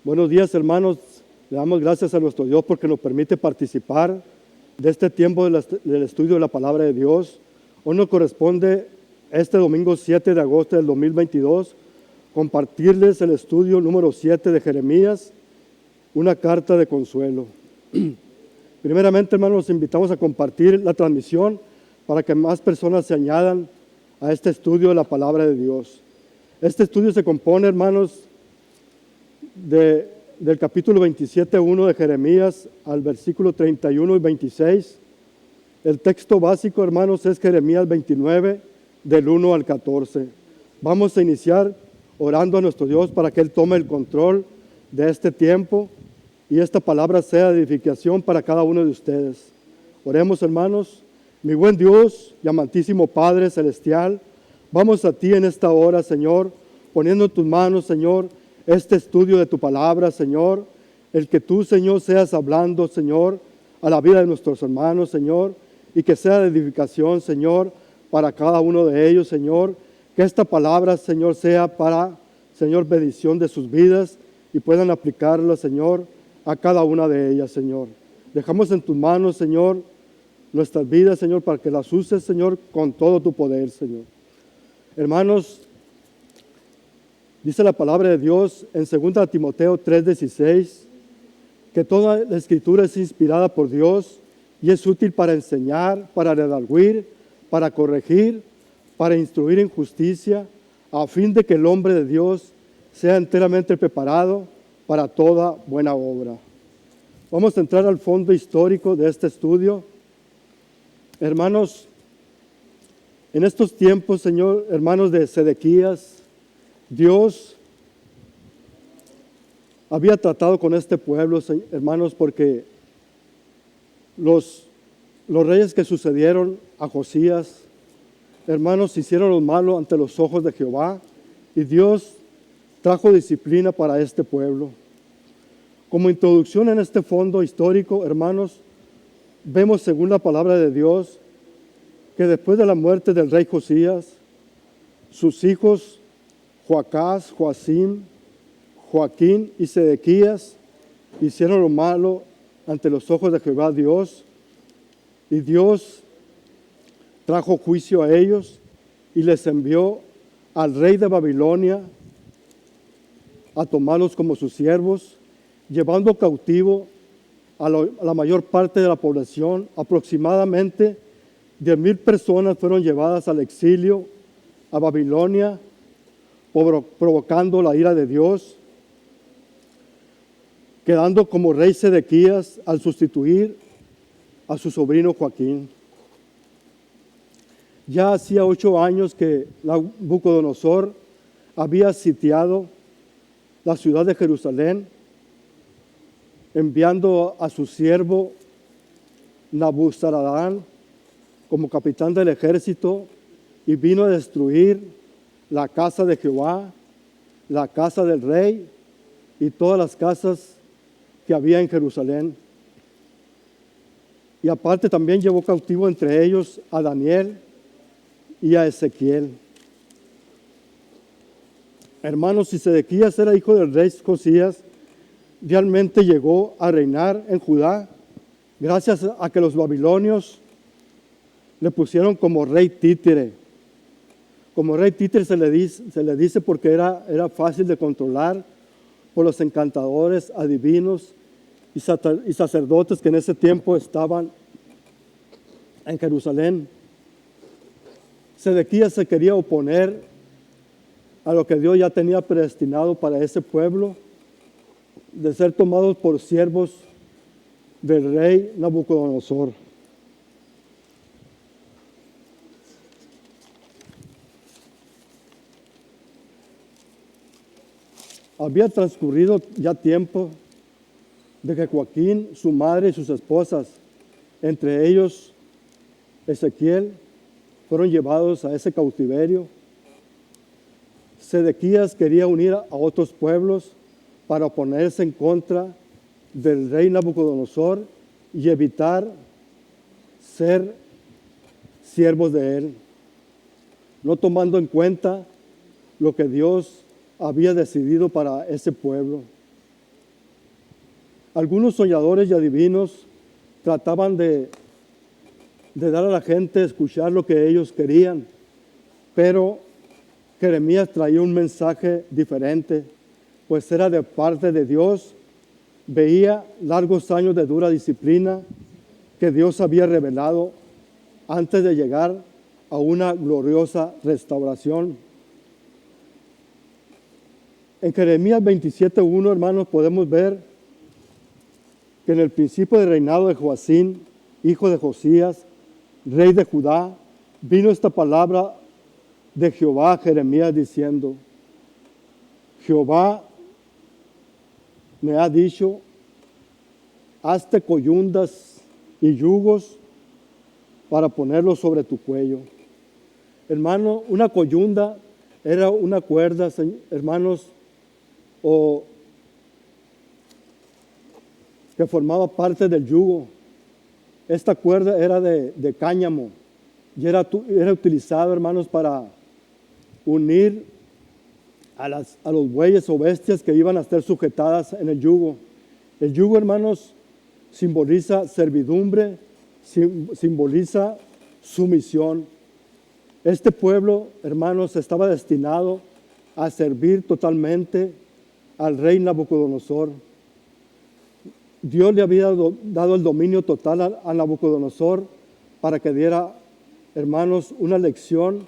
Buenos días, hermanos. Le damos gracias a nuestro Dios porque nos permite participar de este tiempo del estudio de la palabra de Dios. Hoy nos corresponde este domingo 7 de agosto del 2022 compartirles el estudio número 7 de Jeremías, una carta de consuelo. Primeramente, hermanos, los invitamos a compartir la transmisión para que más personas se añadan a este estudio de la palabra de Dios. Este estudio se compone, hermanos, del capítulo 27:1 de Jeremías al versículo 31 y 26. El texto básico, hermanos, es Jeremías 29, del 1 al 14. Vamos a iniciar orando a nuestro Dios para que Él tome el control de este tiempo y esta palabra sea de edificación para cada uno de ustedes. Oremos, hermanos. Mi buen Dios y amantísimo Padre Celestial, vamos a ti en esta hora, Señor, poniendo en tus manos, Señor, este estudio de tu palabra, Señor, el que tú, Señor, seas hablando, Señor, a la vida de nuestros hermanos, Señor, y que sea de edificación, Señor, para cada uno de ellos, Señor, que esta palabra, Señor, sea para, Señor, bendición de sus vidas y puedan aplicarla, Señor, a cada una de ellas, Señor. Dejamos en tus manos, Señor, nuestras vidas, Señor, para que las uses, Señor, con todo tu poder, Señor. Hermanos, dice la palabra de Dios en 2 Timoteo 3:16, que toda la escritura es inspirada por Dios y es útil para enseñar, para redarguir, para corregir, para instruir en justicia, a fin de que el hombre de Dios sea enteramente preparado para toda buena obra. Vamos a entrar al fondo histórico de este estudio. Hermanos, en estos tiempos, Señor, hermanos de Sedequías, Dios había tratado con este pueblo, hermanos, porque los reyes que sucedieron a Josías, hermanos, hicieron lo malo ante los ojos de Jehová y Dios trajo disciplina para este pueblo. Como introducción en este fondo histórico, hermanos, vemos según la palabra de Dios que después de la muerte del rey Josías, sus hijos Joacás, Joacim, Joaquín y Sedequías hicieron lo malo ante los ojos de Jehová Dios, y Dios trajo juicio a ellos y les envió al rey de Babilonia a tomarlos como sus siervos, llevando cautivo a la mayor parte de la población. Aproximadamente 10,000 personas fueron llevadas al exilio a Babilonia, provocando la ira de Dios, quedando como rey Sedequías al sustituir a su sobrino Joaquín. Ya hacía 8 años que Nabucodonosor había sitiado la ciudad de Jerusalén, enviando a su siervo Nabuzaradán como capitán del ejército, y vino a destruir la casa de Jehová, la casa del rey y todas las casas que había en Jerusalén. Y aparte también llevó cautivo entre ellos a Daniel y a Ezequiel. Hermanos, si Sedequías era hijo del rey Josías, realmente llegó a reinar en Judá gracias a que los babilonios le pusieron como rey títere. Como rey títere se le dice porque era fácil de controlar por los encantadores, adivinos y sacerdotes que en ese tiempo estaban en Jerusalén. Sedequías se quería oponer a lo que Dios ya tenía predestinado para ese pueblo, de ser tomados por siervos del rey Nabucodonosor. Había transcurrido ya tiempo de que Joaquín, su madre y sus esposas, entre ellos Ezequiel, fueron llevados a ese cautiverio. Sedequías quería unir a otros pueblos para oponerse en contra del rey Nabucodonosor y evitar ser siervos de él, no tomando en cuenta lo que Dios había decidido para ese pueblo. Algunos soñadores y adivinos trataban de dar a la gente a escuchar lo que ellos querían, pero Jeremías traía un mensaje diferente, pues era de parte de Dios. Veía largos años de dura disciplina que Dios había revelado antes de llegar a una gloriosa restauración. En Jeremías 27:1, hermanos, podemos ver que en el principio del reinado de Joacín, hijo de Josías, rey de Judá, vino esta palabra de Jehová a Jeremías diciendo: Jehová me ha dicho, hazte coyundas y yugos para ponerlos sobre tu cuello. Hermano, una coyunda era una cuerda, hermanos, o que formaba parte del yugo. Esta cuerda era de cáñamo y era utilizado, hermanos, para unir a los bueyes o bestias que iban a ser sujetadas en el yugo. El yugo, hermanos, simboliza servidumbre, simboliza sumisión. Este pueblo, hermanos, estaba destinado a servir totalmente al rey Nabucodonosor. Dios le había dado el dominio total a Nabucodonosor para que diera, hermanos, una lección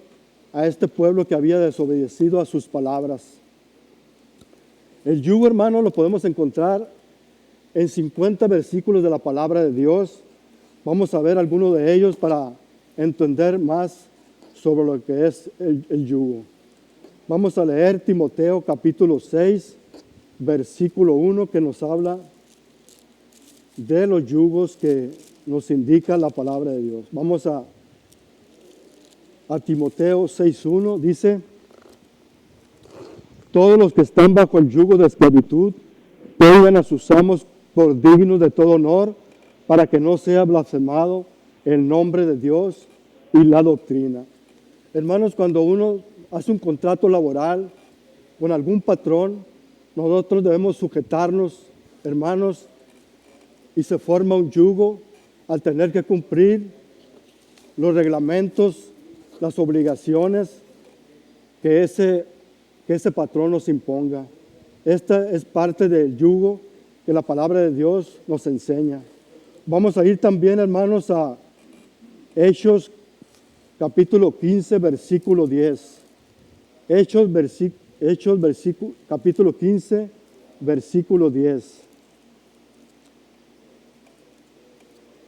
a este pueblo que había desobedecido a sus palabras. El yugo, hermano, lo podemos encontrar en 50 versículos de la palabra de Dios. Vamos a ver algunos de ellos para entender más sobre lo que es el yugo. Vamos a leer Timoteo capítulo 6, versículo 1, que nos habla de los yugos que nos indica la palabra de Dios. Vamos a Timoteo 6:1, dice: todos los que están bajo el yugo de esclavitud tengan a sus amos por dignos de todo honor, para que no sea blasfemado el nombre de Dios y la doctrina. Hermanos, cuando uno hace un contrato laboral con algún patrón, nosotros debemos sujetarnos, hermanos, y se forma un yugo al tener que cumplir los reglamentos, las obligaciones que ese patrón nos imponga. Esta es parte del yugo que la palabra de Dios nos enseña. Vamos a ir también, hermanos, a Hechos capítulo 15, versículo 10. Capítulo 15, versículo 10.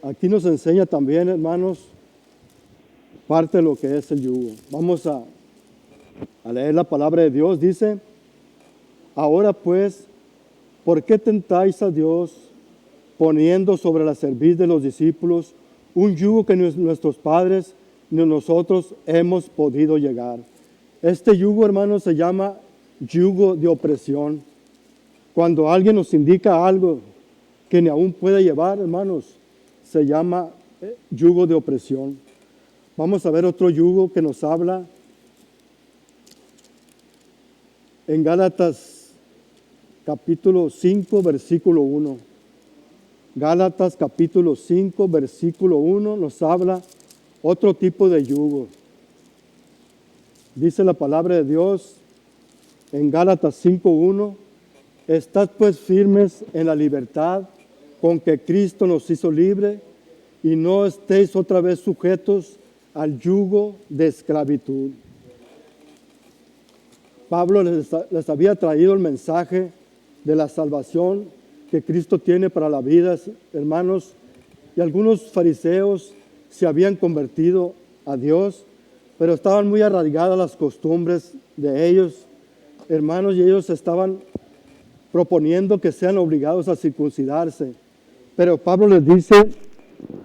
Aquí nos enseña también, hermanos, parte de lo que es el yugo. Vamos a leer la palabra de Dios. Dice: ahora pues, ¿por qué tentáis a Dios poniendo sobre la cerviz de los discípulos un yugo que nuestros padres ni nosotros hemos podido llegar? Este yugo, hermanos, se llama yugo de opresión. Cuando alguien nos indica algo que ni aún puede llevar, hermanos, se llama yugo de opresión. Vamos a ver otro yugo que nos habla en Gálatas capítulo 5, versículo 1. Gálatas capítulo 5, versículo 1 nos habla otro tipo de yugo. Dice la palabra de Dios en Gálatas 5:1: estad pues firmes en la libertad con que Cristo nos hizo libre, y no estéis otra vez sujetos al yugo de esclavitud. Pablo les había traído el mensaje de la salvación que Cristo tiene para la vida, hermanos, y algunos fariseos se habían convertido a Dios, pero estaban muy arraigadas las costumbres de ellos, hermanos, y ellos estaban proponiendo que sean obligados a circuncidarse. Pero Pablo les dice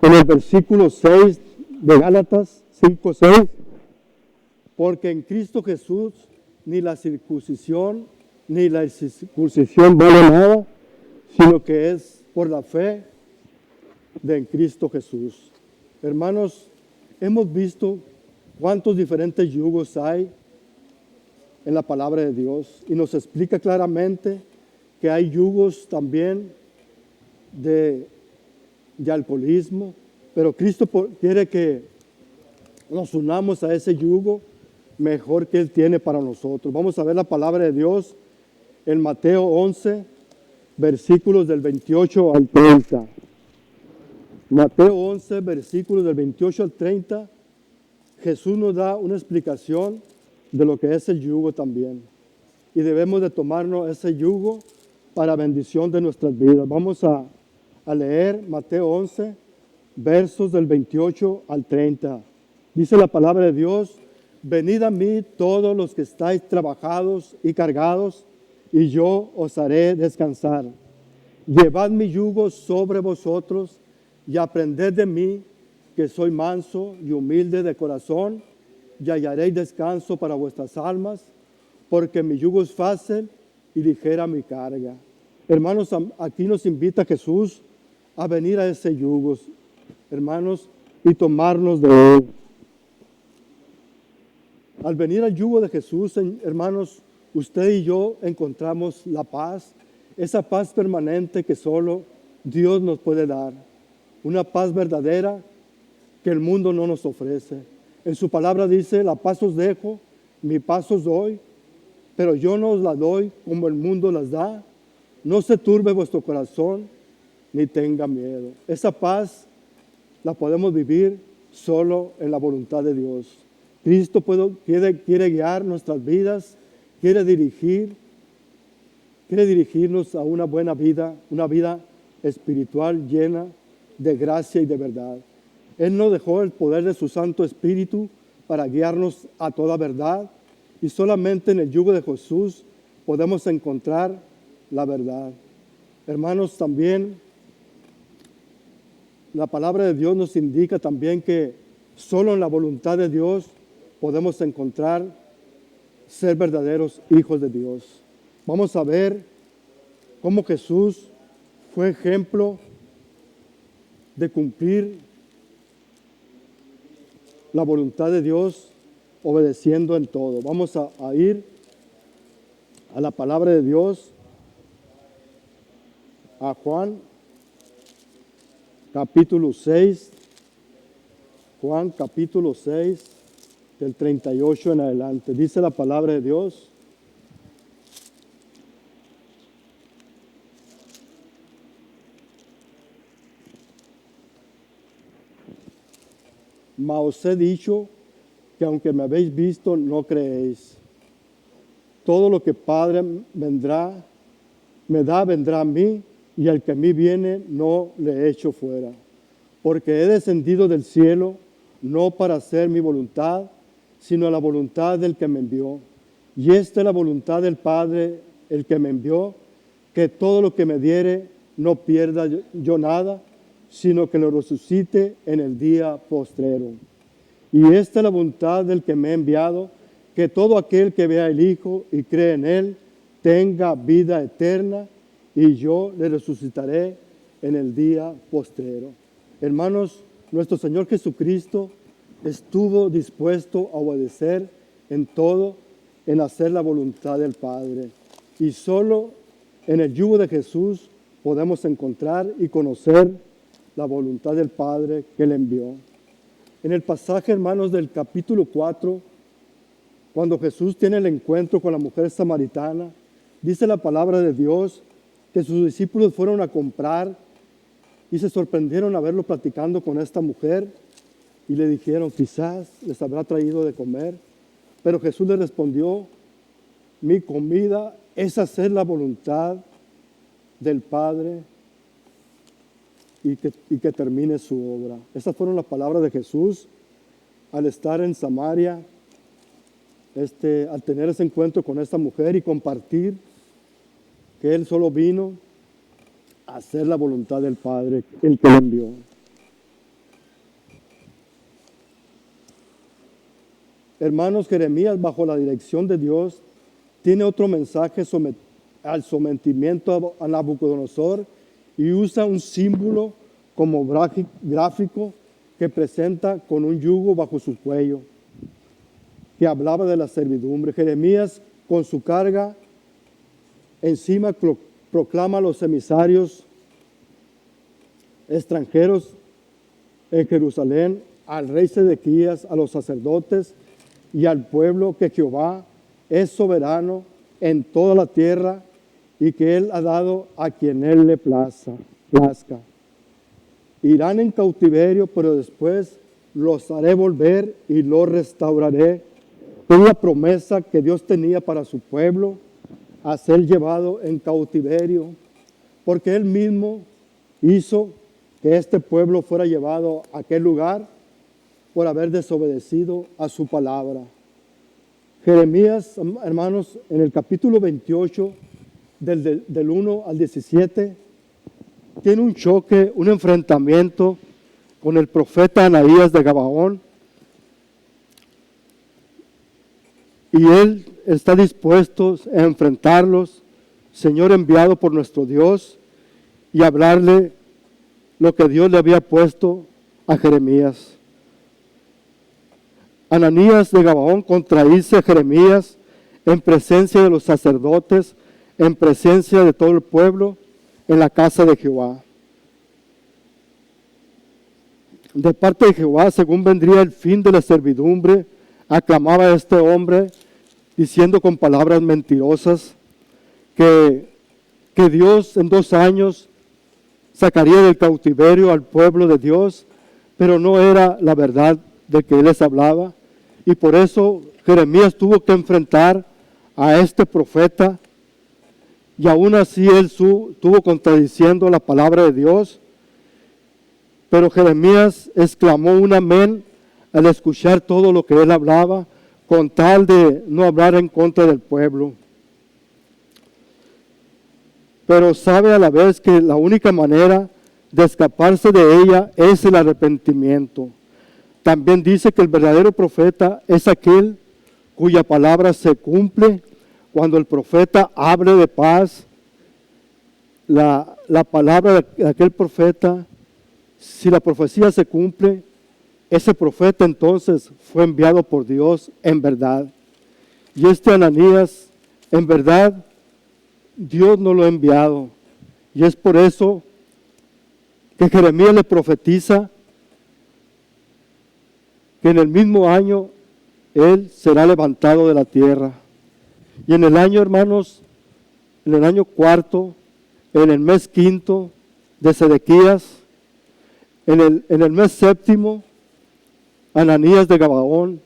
en el versículo 6 de Gálatas 5:6: porque en Cristo Jesús ni la circuncisión ni la circuncisión vale nada, sino que es por la fe de Cristo Jesús. Hermanos, hemos visto cuántos diferentes yugos hay en la palabra de Dios, y nos explica claramente que hay yugos también de, de alcoholismo, pero Cristo quiere que nos unamos a ese yugo mejor que Él tiene para nosotros. Vamos a ver la palabra de Dios en Mateo 11, versículos del 28 al 30. Mateo 11, versículos del 28 al 30, Jesús nos da una explicación de lo que es el yugo también. Y debemos de tomarnos ese yugo para bendición de nuestras vidas. Vamos a leer Mateo 11, versos del 28 al 30. Dice la palabra de Dios: venid a mí todos los que estáis trabajados y cargados, y yo os haré descansar. Llevad mi yugo sobre vosotros y aprended de mí, que soy manso y humilde de corazón, y hallaréis descanso para vuestras almas, porque mi yugo es fácil y ligera mi carga. Hermanos, aquí nos invita Jesús a venir a ese yugo, hermanos, y tomarnos de él. Al venir al yugo de Jesús, hermanos, usted y yo encontramos la paz, esa paz permanente que solo Dios nos puede dar. Una paz verdadera que el mundo no nos ofrece. En su palabra dice: la paz os dejo, mi paz os doy, pero yo no os la doy como el mundo las da. No se turbe vuestro corazón, ni tenga miedo. Esa paz la podemos vivir solo en la voluntad de Dios. Cristo quiere guiar nuestras vidas, quiere dirigirnos a una buena vida, una vida espiritual llena de gracia y de verdad. Él nos dejó el poder de su Santo Espíritu para guiarnos a toda verdad, y solamente en el yugo de Jesús podemos encontrar la verdad. Hermanos, también la palabra de Dios nos indica también que solo en la voluntad de Dios podemos encontrar ser verdaderos hijos de Dios. Vamos a ver cómo Jesús fue ejemplo de cumplir la voluntad de Dios, obedeciendo en todo. Vamos a ir a la palabra de Dios, a Juan capítulo 6, Juan capítulo 6, del 38 en adelante. Dice la palabra de Dios: mas os he dicho que aunque me habéis visto, no creéis. Todo lo que Padre me da, vendrá a mí, y al que a mí viene, no le echo fuera. Porque he descendido del cielo, no para hacer mi voluntad, sino la voluntad del que me envió. Y esta es la voluntad del Padre, el que me envió, que todo lo que me diere, no pierda yo nada, sino que lo resucite en el día postrero. Y esta es la voluntad del que me ha enviado, que todo aquel que vea al Hijo y cree en Él, tenga vida eterna, y yo le resucitaré en el día postrero. Hermanos, nuestro Señor Jesucristo estuvo dispuesto a obedecer en todo, en hacer la voluntad del Padre. Y solo en el yugo de Jesús podemos encontrar y conocer la voluntad del Padre que le envió. En el pasaje, hermanos, del capítulo 4, cuando Jesús tiene el encuentro con la mujer samaritana, dice la palabra de Dios que sus discípulos fueron a comprar y se sorprendieron a verlo platicando con esta mujer, y le dijeron: quizás les habrá traído de comer. Pero Jesús le respondió: mi comida es hacer la voluntad del Padre y que termine su obra. Esas fueron las palabras de Jesús al estar en Samaria, al tener ese encuentro con esta mujer y compartir que Él solo vino a hacer la voluntad del Padre, el que le envió. Hermanos, Jeremías, bajo la dirección de Dios, tiene otro mensaje al sometimiento a Nabucodonosor, y usa un símbolo como gráfico que presenta con un yugo bajo su cuello, que hablaba de la servidumbre. Jeremías, con su carga encima, proclama a los emisarios extranjeros en Jerusalén, al rey Sedequías, a los sacerdotes y al pueblo, que Jehová es soberano en toda la tierra y que Él ha dado a quien Él le plazca. Irán en cautiverio, pero después los haré volver y los restauraré. Es la promesa que Dios tenía para su pueblo, a ser llevado en cautiverio, porque Él mismo hizo que este pueblo fuera llevado a aquel lugar por haber desobedecido a su palabra. Jeremías, hermanos, en el capítulo 28, del 1 al 17, tiene un choque, un enfrentamiento con el profeta Ananías de Gabaón, y él está dispuesto a enfrentarlos, Señor enviado por nuestro Dios, y hablarle lo que Dios le había puesto a Jeremías. Ananías de Gabaón contradice a Jeremías en presencia de los sacerdotes, en presencia de todo el pueblo, en la casa de Jehová. De parte de Jehová, según vendría el fin de la servidumbre, aclamaba a este hombre, diciendo con palabras mentirosas que Dios en 2 años sacaría del cautiverio al pueblo de Dios, pero no era la verdad de que él les hablaba. Y por eso Jeremías tuvo que enfrentar a este profeta, y aún así él estuvo contradiciendo la palabra de Dios. Pero Jeremías exclamó un amén al escuchar todo lo que él hablaba, con tal de no hablar en contra del pueblo. Pero sabe a la vez que la única manera de escaparse de ella es el arrepentimiento. También dice que el verdadero profeta es aquel cuya palabra se cumple. Cuando el profeta hable de paz, la palabra de aquel profeta, si la profecía se cumple, ese profeta entonces fue enviado por Dios en verdad. Y este Ananías, en verdad, Dios no lo ha enviado. Y es por eso que Jeremías le profetiza que en el mismo año él será levantado de la tierra. Y en el año, hermanos, en el año 4, en el mes 5 de Sedequías, en el mes 7, Ananías de Gabaón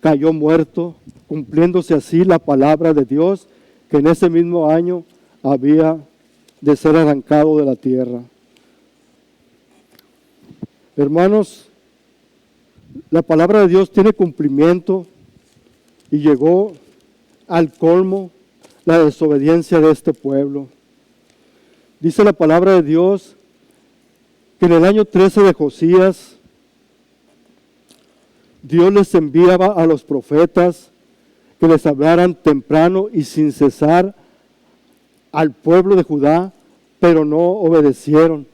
cayó muerto, cumpliéndose así la palabra de Dios, que en ese mismo año había de ser arrancado de la tierra. Hermanos, la palabra de Dios tiene cumplimiento, y llegó al colmo la desobediencia de este pueblo. Dice la palabra de Dios que en el año 13 de Josías, Dios les enviaba a los profetas que les hablaran temprano y sin cesar al pueblo de Judá, pero no obedecieron.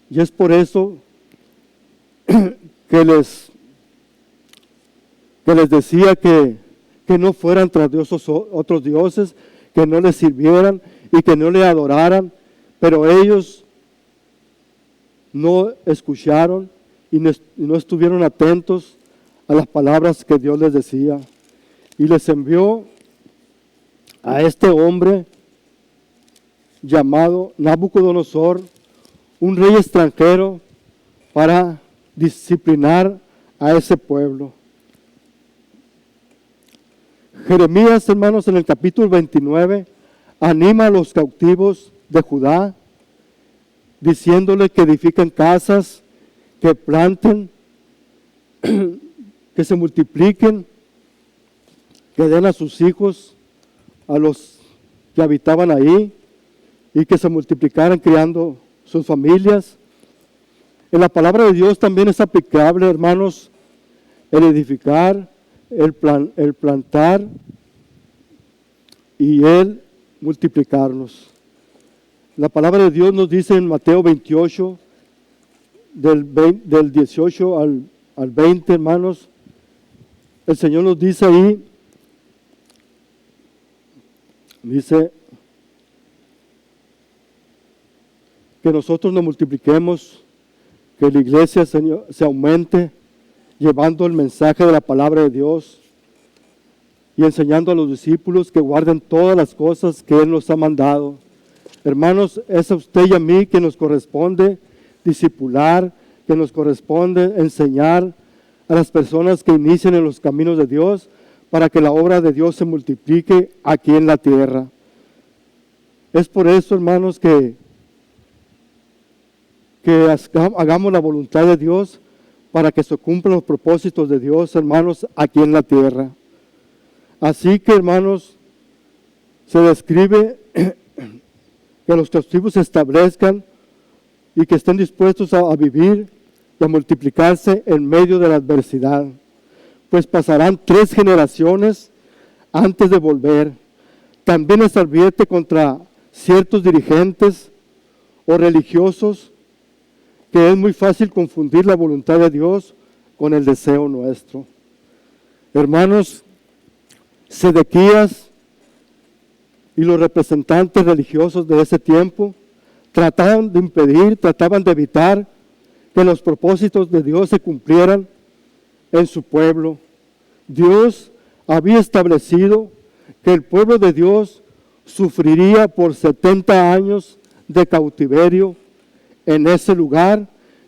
Y es por eso que les decía que no fueran tras otros dioses, que no les sirvieran y que no le adoraran, pero ellos no escucharon y no estuvieron atentos a las palabras que Dios les decía. Y les envió a este hombre llamado Nabucodonosor, un rey extranjero, para disciplinar a ese pueblo. Jeremías, hermanos, en el capítulo 29, anima a los cautivos de Judá, diciéndole que edifiquen casas, que planten, que se multipliquen, que den a sus hijos, a los que habitaban ahí, y que se multiplicaran criando sus familias. En la palabra de Dios también es aplicable, hermanos, el edificar, el plantar y el multiplicarnos. La palabra de Dios nos dice en Mateo 28, del 18 al 20, hermanos, el Señor nos dice ahí, dice, que nosotros nos multipliquemos, que la iglesia, Señor, se aumente, llevando el mensaje de la palabra de Dios y enseñando a los discípulos que guarden todas las cosas que Él nos ha mandado. Hermanos, es a usted y a mí que nos corresponde discipular, que nos corresponde enseñar a las personas que inician en los caminos de Dios para que la obra de Dios se multiplique aquí en la tierra. Es por eso, hermanos, que hagamos la voluntad de Dios para que se cumplan los propósitos de Dios, hermanos, aquí en la tierra. Así que, hermanos, se describe que los testigos se establezcan y que estén dispuestos a vivir y a multiplicarse en medio de la adversidad, pues pasarán 3 generaciones antes de volver. También les advierte contra ciertos dirigentes o religiosos que es muy fácil confundir la voluntad de Dios con el deseo nuestro. Hermanos, Sedequías y los representantes religiosos de ese tiempo trataban de evitar que los propósitos de Dios se cumplieran en su pueblo. Dios había establecido que el pueblo de Dios sufriría por 70 años de cautiverio en ese lugar,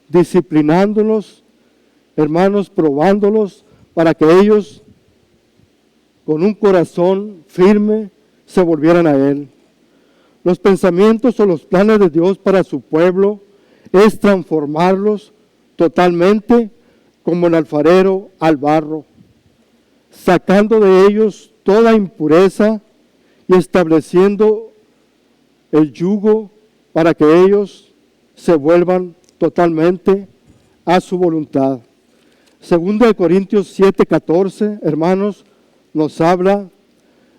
disciplinándolos, hermanos, probándolos para que ellos con un corazón firme se volvieran a Él. Los pensamientos o los planes de Dios para su pueblo es transformarlos totalmente como el alfarero al barro, sacando de ellos toda impureza y estableciendo el yugo para que ellos se vuelvan totalmente a su voluntad. Segunda de Corintios 7:14, hermanos, nos habla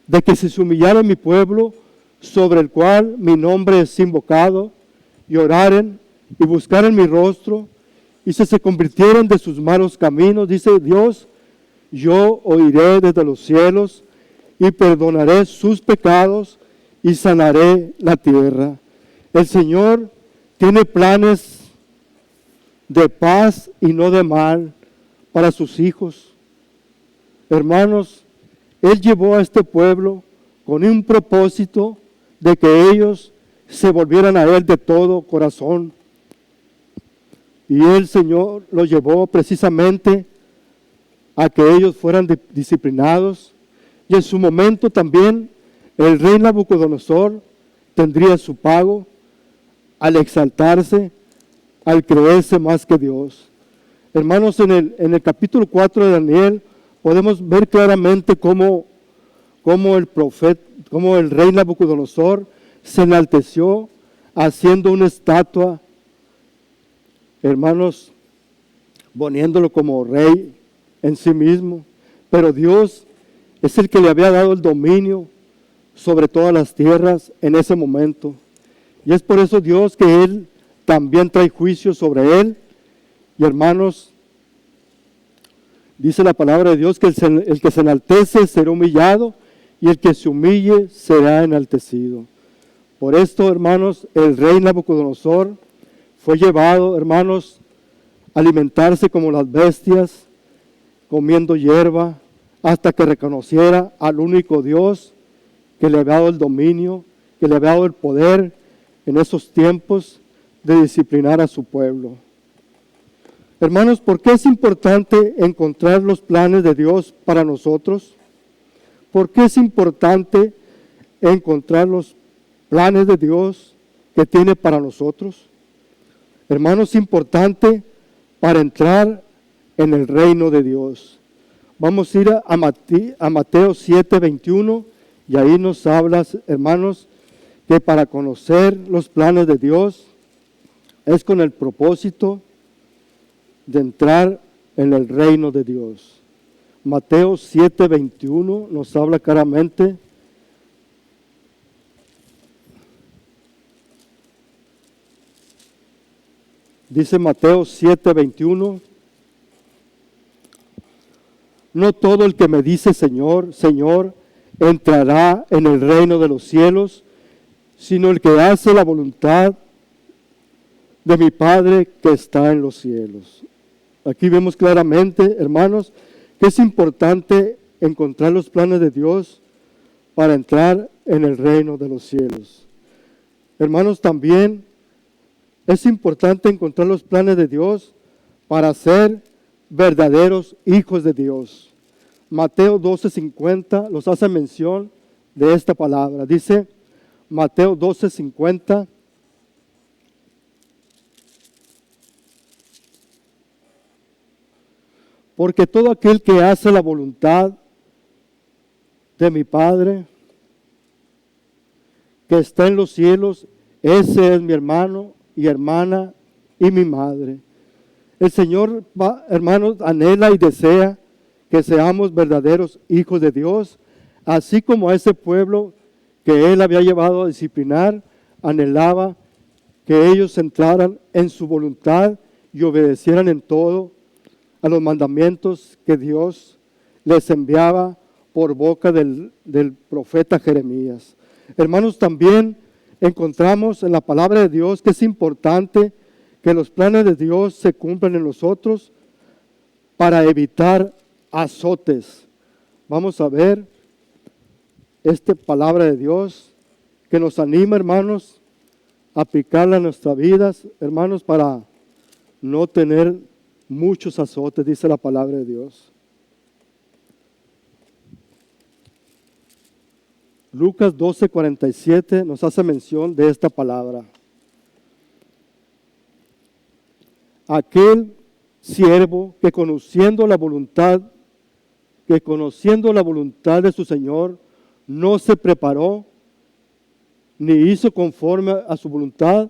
de que si se humillara mi pueblo, sobre el cual mi nombre es invocado, y oraren y buscaren mi rostro, y si se convirtieran de sus malos caminos, dice Dios, yo oiré desde los cielos y perdonaré sus pecados y sanaré la tierra. El Señor tiene planes de paz y no de mal para sus hijos. Hermanos, Él llevó a este pueblo con un propósito de que ellos se volvieran a Él de todo corazón. Y el Señor los llevó precisamente a que ellos fueran disciplinados. Y en su momento también el rey Nabucodonosor tendría su pago al exaltarse, al creerse más que Dios. Hermanos, en el capítulo 4 de Daniel podemos ver claramente cómo el rey Nabucodonosor se enalteció haciendo una estatua, hermanos, poniéndolo como rey en sí mismo. Pero Dios es el que le había dado el dominio sobre todas las tierras en ese momento. Y es por eso Dios que Él también trae juicio sobre él. Y hermanos, dice la palabra de Dios que el que se enaltece será humillado y el que se humille será enaltecido. Por esto, hermanos, el rey Nabucodonosor fue llevado, hermanos, a alimentarse como las bestias, comiendo hierba, hasta que reconociera al único Dios que le había dado el dominio, que le había dado el poder en esos tiempos de disciplinar a su pueblo. Hermanos, ¿por qué es importante encontrar los planes de Dios para nosotros? ¿Por qué es importante encontrar los planes de Dios que tiene para nosotros? Hermanos, es importante para entrar en el reino de Dios. Vamos a ir a Mateo 7:21 y ahí nos habla, hermanos, que para conocer los planes de Dios es con el propósito de entrar en el reino de Dios. Mateo 7:21 nos habla claramente. Dice Mateo 7:21, no todo el que me dice Señor, Señor, entrará en el reino de los cielos, sino el que hace la voluntad de mi Padre que está en los cielos. Aquí vemos claramente, hermanos, que es importante encontrar los planes de Dios para entrar en el reino de los cielos. Hermanos, también es importante encontrar los planes de Dios para ser verdaderos hijos de Dios. Mateo 12:50 nos hace mención de esta palabra. Dice Mateo 12:50. Porque todo aquel que hace la voluntad de mi Padre que está en los cielos, ese es mi hermano y hermana y mi madre. El Señor, hermanos, anhela y desea que seamos verdaderos hijos de Dios, así como a ese pueblo que Él había llevado a disciplinar, anhelaba que ellos entraran en su voluntad y obedecieran en todo a los mandamientos que Dios les enviaba por boca del profeta Jeremías. Hermanos, también encontramos en la palabra de Dios que es importante que los planes de Dios se cumplan en nosotros para evitar azotes. Vamos a ver esta palabra de Dios que nos anima, hermanos, a aplicarla en nuestras vidas, hermanos, para no tener muchos azotes, dice la palabra de Dios. Lucas 12:47 nos hace mención de esta palabra. Aquel siervo que conociendo la voluntad de su Señor, no se preparó ni hizo conforme a su voluntad,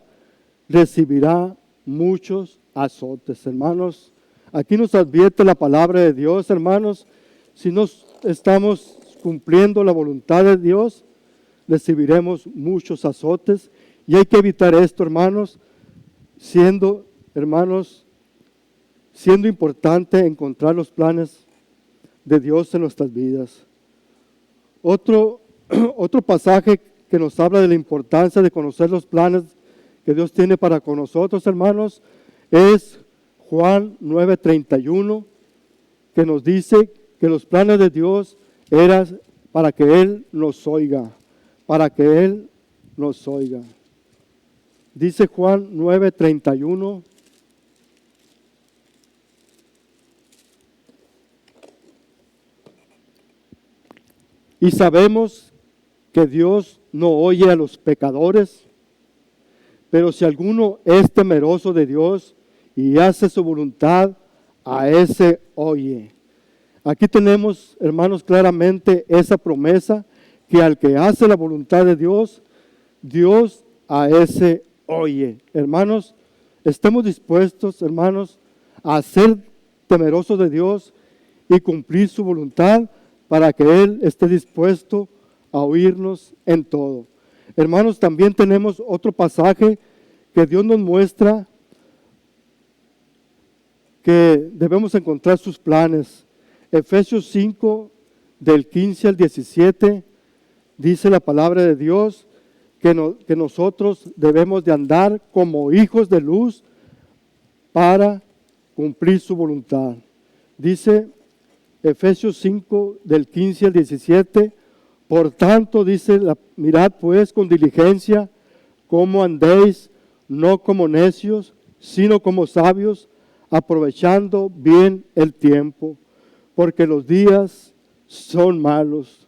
recibirá muchos azotes. Hermanos, aquí nos advierte la palabra de Dios, hermanos, si no estamos cumpliendo la voluntad de Dios, recibiremos muchos azotes, y hay que evitar esto, hermanos, siendo importante encontrar los planes de Dios en nuestras vidas. Otro pasaje que nos habla de la importancia de conocer los planes que Dios tiene para con nosotros, hermanos, es Juan 9:31, que nos dice que los planes de Dios eran para que Él nos oiga, Dice Juan 9:31. Y sabemos que Dios no oye a los pecadores, pero si alguno es temeroso de Dios y hace su voluntad, a ese oye. Aquí tenemos, hermanos, claramente esa promesa, que al que hace la voluntad de Dios, Dios a ese oye. Hermanos, estemos dispuestos, hermanos, a ser temerosos de Dios y cumplir su voluntad para que Él esté dispuesto a oírnos en todo. Hermanos, también tenemos otro pasaje que Dios nos muestra que debemos encontrar sus planes. Efesios 5, del 15 al 17, dice la palabra de Dios que nosotros debemos de andar como hijos de luz para cumplir su voluntad. Dice Efesios 5, del 15 al 17, por tanto, dice, mirad pues con diligencia cómo andéis, no como necios, sino como sabios, aprovechando bien el tiempo, porque los días son malos.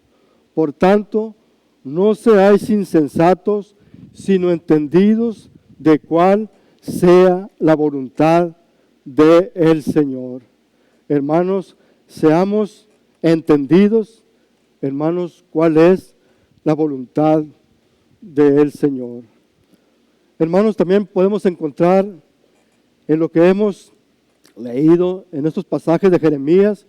Por tanto, no seáis insensatos, sino entendidos de cuál sea la voluntad del Señor. Hermanos, seamos entendidos, hermanos, cuál es la voluntad del Señor. Hermanos, también podemos encontrar en lo que hemos leído en estos pasajes de Jeremías,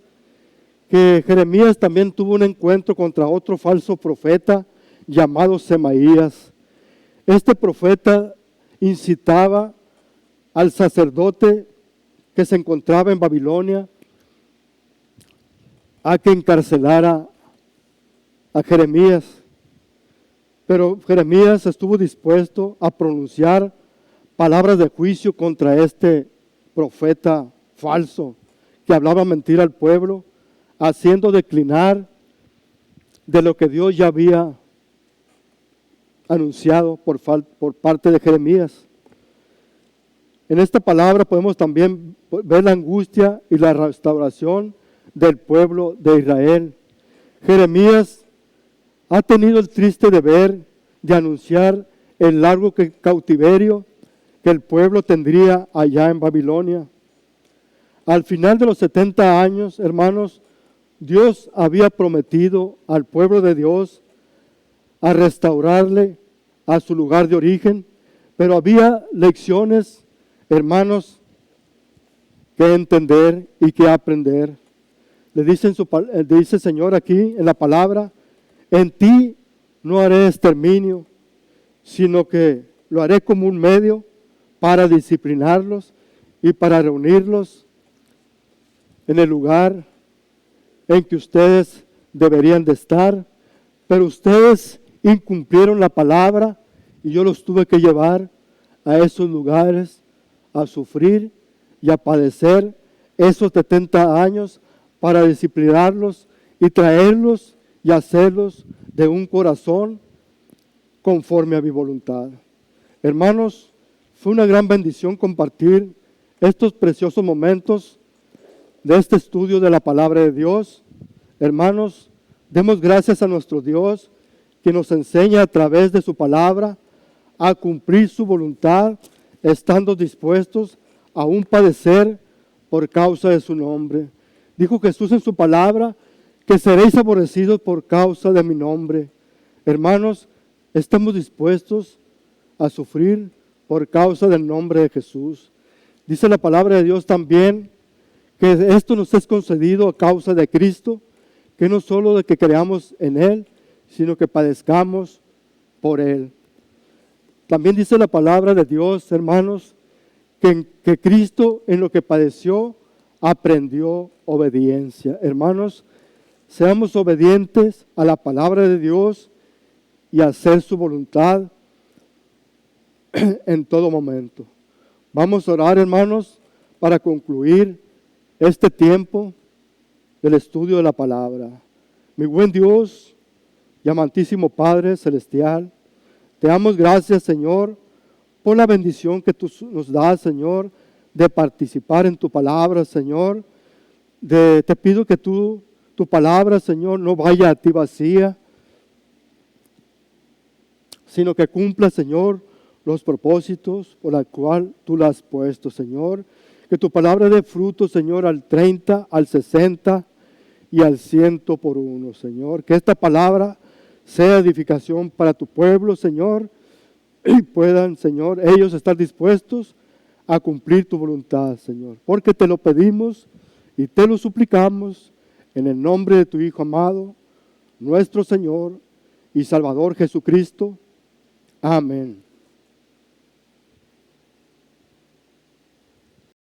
que Jeremías también tuvo un encuentro contra otro falso profeta llamado Semaías. Este profeta incitaba al sacerdote que se encontraba en Babilonia a que encarcelara a Jeremías. Pero Jeremías estuvo dispuesto a pronunciar palabras de juicio contra este profeta falso que hablaba mentira al pueblo, haciendo declinar de lo que Dios ya había anunciado por parte de Jeremías. En esta palabra podemos también ver la angustia y la restauración del pueblo de Israel. Jeremías ha tenido el triste deber de anunciar el largo cautiverio que el pueblo tendría allá en Babilonia. Al final de los 70 años, hermanos, Dios había prometido al pueblo de Dios a restaurarle a su lugar de origen, pero había lecciones, hermanos, que entender y que aprender. Le dice el Señor aquí en la palabra: en ti no haré exterminio, sino que lo haré como un medio para disciplinarlos y para reunirlos en el lugar en que ustedes deberían de estar. Pero ustedes incumplieron la palabra y yo los tuve que llevar a esos lugares a sufrir y a padecer esos 70 años para disciplinarlos y traerlos y hacerlos de un corazón conforme a mi voluntad. Hermanos, fue una gran bendición compartir estos preciosos momentos de este estudio de la palabra de Dios. Hermanos, demos gracias a nuestro Dios que nos enseña a través de su palabra a cumplir su voluntad, estando dispuestos a un padecer por causa de su nombre. Dijo Jesús en su palabra que seréis aborrecidos por causa de mi nombre. Hermanos, estamos dispuestos a sufrir por causa del nombre de Jesús. Dice la palabra de Dios también que esto nos es concedido a causa de Cristo, que no solo de que creamos en Él, sino que padezcamos por Él. También dice la palabra de Dios, hermanos, que Cristo en lo que padeció aprendió obediencia. Hermanos, seamos obedientes a la palabra de Dios y a hacer su voluntad en todo momento. Vamos a orar, hermanos, para concluir este tiempo del estudio de la palabra. Mi buen Dios y amantísimo Padre Celestial, te damos gracias, Señor, por la bendición que tú nos das, Señor, de participar en tu palabra, Señor. Te pido que tu palabra, Señor, no vaya a ti vacía, sino que cumpla, Señor, los propósitos por los cuales tú la has puesto, Señor. Que tu palabra dé fruto, Señor, al 30, al 60 y al 100 por uno, Señor. Que esta palabra sea edificación para tu pueblo, Señor, y puedan, Señor, ellos estar dispuestos a cumplir tu voluntad, Señor. Porque te lo pedimos y te lo suplicamos en el nombre de tu Hijo amado, nuestro Señor y Salvador Jesucristo. Amén.